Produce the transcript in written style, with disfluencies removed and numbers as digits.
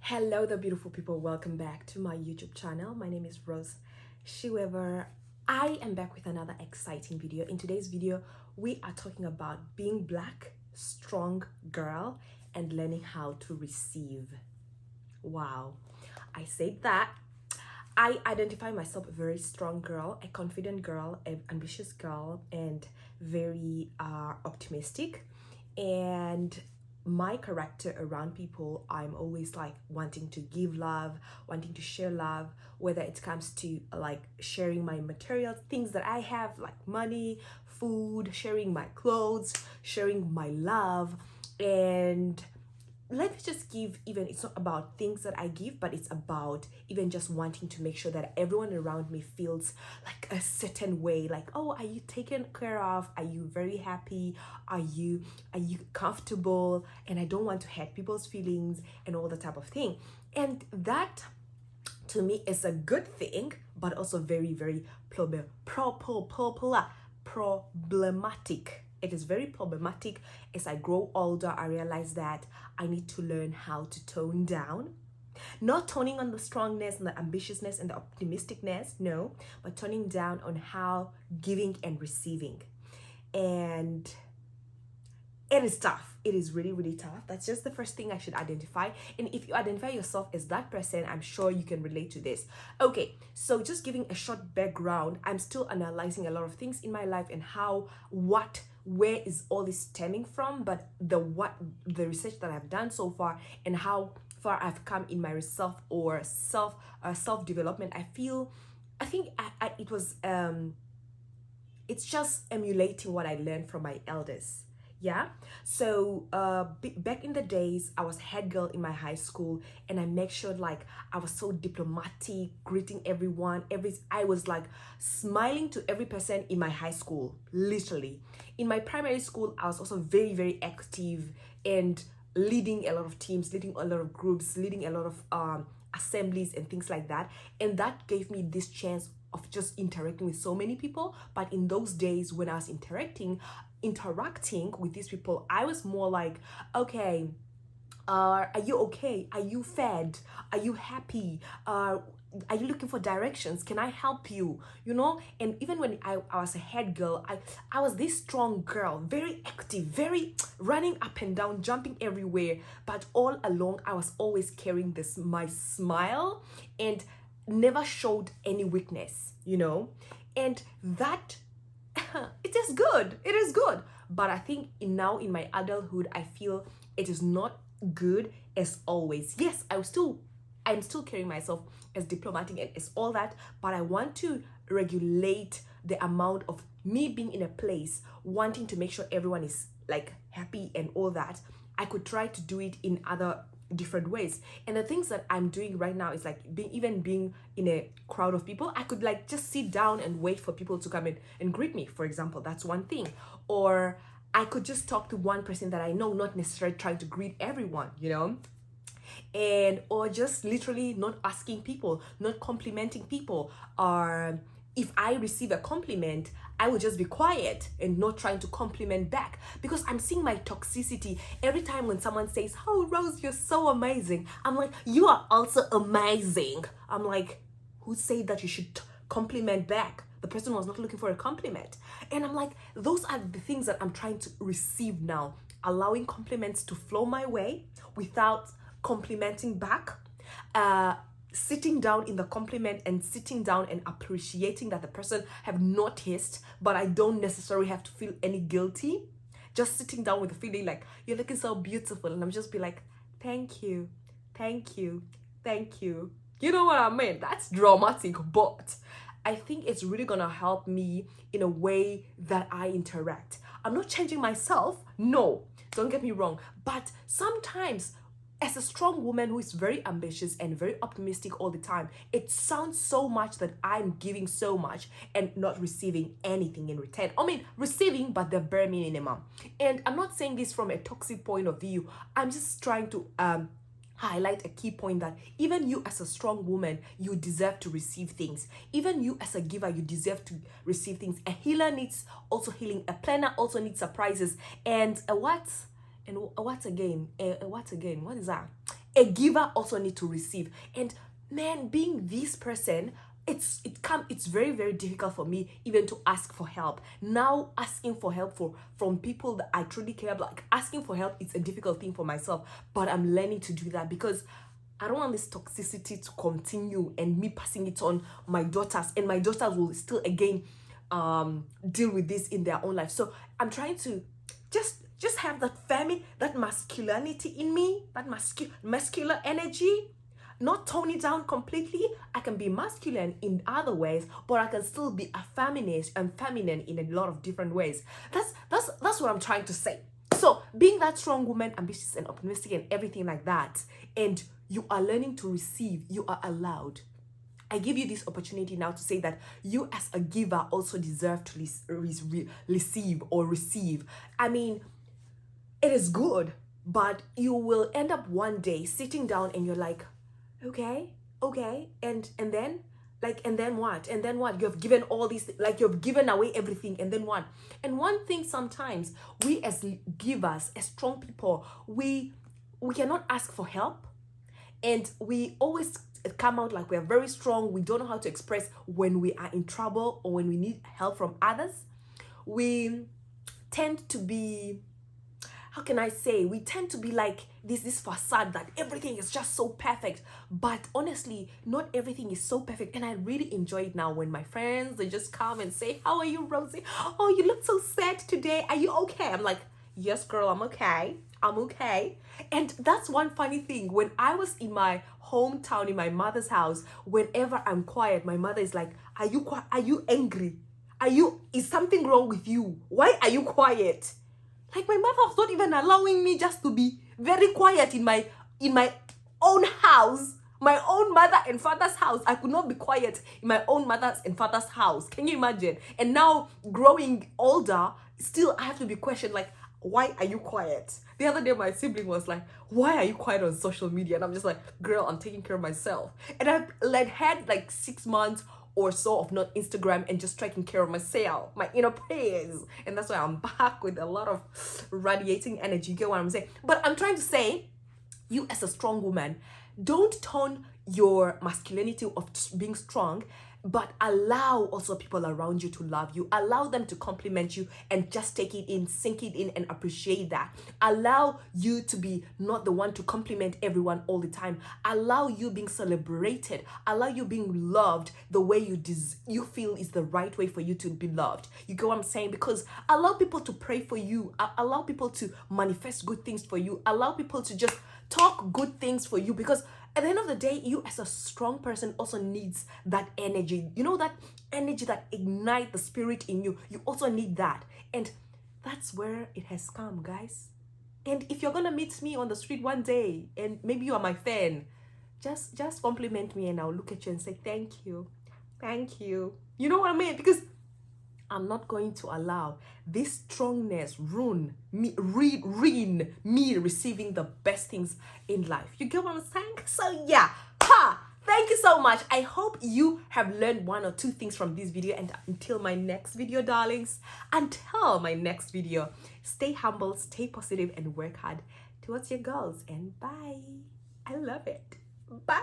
Hello the beautiful people, welcome back to my YouTube channel. My name is Rose Shiwever. I am back with another exciting video. In today's video, we are talking about being black, strong girl, and learning how to receive. Wow, I said that. I identify myself a very strong girl, a confident girl, an ambitious girl, and very optimistic. And my character around people, I'm always like wanting to give love, wanting to share love, whether it comes to like sharing my material things that I have, like money, food, sharing my clothes, sharing my love. And let me just give, even it's not about things that I give, but it's about even just wanting to make sure that everyone around me feels like a certain way, like, oh, are you taken care of? Are you very happy? Are you comfortable? And I don't want to hurt people's feelings and all the type of thing. And that to me is a good thing, but also very, very problematic. It is very problematic. As I grow older, I realize that I need to learn how to tone down. Not toning on the strongness and the ambitiousness and the optimisticness, no, but toning down on how giving and receiving. And it is tough. It is really, really tough. That's just the first thing I should identify. And if you identify yourself as that person, I'm sure you can relate to this. Okay, so just giving a short background, I'm still analyzing a lot of things in my life and where is all this stemming from, but the research that I've done so far and how far I've come in my self development. It was it's just emulating what I learned from my elders. Yeah, so back in the days, I was head girl in my high school, and I make sure like I was so diplomatic, greeting everyone. I was like smiling to every person in my high school, literally. In my primary school, I was also very, very active and leading a lot of teams, leading a lot of groups, leading a lot of assemblies and things like that. And that gave me this chance of just interacting with so many people. But in those days when I was interacting with these people, I was more like, okay, are you okay? Are you fed? Are you happy? Are you looking for directions? Can I help you? And even when I was a head girl, I was this strong girl, very active, very running up and down, jumping everywhere. But all along, I was always carrying my smile and never showed any weakness. And that it is good. But I think now in my adulthood, I feel it is not good as always. Yes, I'm still carrying myself as diplomatic and as all that, but I want to regulate the amount of me being in a place wanting to make sure everyone is like happy and all that. I could try to do it in other different ways. And the things that I'm doing right now is like being in a crowd of people, I could like just sit down and wait for people to come in and greet me, for example. That's one thing. Or I could just talk to one person that I know, not necessarily trying to greet everyone. And or just literally not asking people, not complimenting people. Or if I receive a compliment, I will just be quiet and not trying to compliment back, because I'm seeing my toxicity every time when someone says, "Oh, Rose, you're so amazing." I'm like, "You are also amazing." I'm like, who said that you should compliment back? The person was not looking for a compliment. And I'm like, those are the things that I'm trying to receive now, allowing compliments to flow my way without complimenting back, sitting down in the compliment and sitting down and appreciating that the person have noticed, but I don't necessarily have to feel any guilty. Just sitting down with the feeling like, "You're looking so beautiful," and I'm just be like, "Thank you, thank you, thank you." You know what I mean? That's dramatic, but I think it's really gonna help me in a way that I interact. I'm not changing myself, no, don't get me wrong, but sometimes as a strong woman who is very ambitious and very optimistic all the time, it sounds so much that I'm giving so much and not receiving anything in return. I mean, receiving, but the bare minimum. And I'm not saying this from a toxic point of view. I'm just trying to highlight a key point that even you as a strong woman, you deserve to receive things. Even you as a giver, you deserve to receive things. A healer needs also healing. A planner also needs surprises. And what again? What is that? a giver also need to receive. And man, being this person, it's very, very difficult for me even to ask for help. Now asking for help from people that I truly care about, like asking for help, it's a difficult thing for myself, but I'm learning to do that because I don't want this toxicity to continue and me passing it on my daughters, and my daughters will still again deal with this in their own life. So I'm trying to just have that that masculinity in me, that masculine energy, not tone it down completely. I can be masculine in other ways, but I can still be a feminist and feminine in a lot of different ways. That's what I'm trying to say. So being that strong woman, ambitious and optimistic and everything like that, and you are learning to receive, you are allowed. I give you this opportunity now to say that you as a giver also deserve to receive or receive. I mean, it is good, but you will end up one day sitting down and you're like, okay, and then like, and then what? And then what? You have given all these, like you've given away everything, and then what? And one thing, sometimes we as givers, as strong people, we cannot ask for help, and we always come out like we're very strong. We don't know how to express when we are in trouble or when we need help from others. We tend to be, how can I say, we tend to be like this facade that everything is just so perfect, but honestly not everything is so perfect. And I really enjoy it now when my friends, they just come and say, how are you, Rosie? Oh, you look so sad today, are you okay? I'm like, yes girl, I'm okay. And that's one funny thing. When I was in my hometown, in my mother's house, whenever I'm quiet, my mother is like, are you angry? Is something wrong with you? Why are you quiet? Like, my mother was not even allowing me just to be very quiet in my own house, my own mother and father's house. I could not be quiet in my own mother's and father's house. Can you imagine? And now, growing older, still I have to be questioned, like, why are you quiet? The other day, my sibling was like, why are you quiet on social media? And I'm just like, girl, I'm taking care of myself. And I've had like 6 months or so of not Instagram and just taking care of myself, my inner peace. And that's why I'm back with a lot of radiating energy. You get what I'm saying? But I'm trying to say, you as a strong woman, don't turn your masculinity of being strong, but allow also people around you to love you. Allow them to compliment you and just take it in, sink it in, and appreciate that. Allow you to be not the one to compliment everyone all the time. Allow you being celebrated. Allow you being loved the way you feel is the right way for you to be loved. You get what I'm saying? Because allow people to pray for you. Allow people to manifest good things for you. Allow people to just talk good things for you, because at the end of the day, you as a strong person also needs that energy. You know, that energy that ignites the spirit in you. You also need that. And that's where it has come, guys. And if you're gonna meet me on the street one day and maybe you are my fan, just compliment me and I'll look at you and say thank you. You know what I mean? Because I'm not going to allow this strongness ruin me receiving the best things in life. You get what I'm saying? So yeah, thank you so much. I hope you have learned 1 or 2 things from this video. And until my next video, darlings, until my next video, stay humble, stay positive, and work hard towards your goals. And bye. I love it. Bye.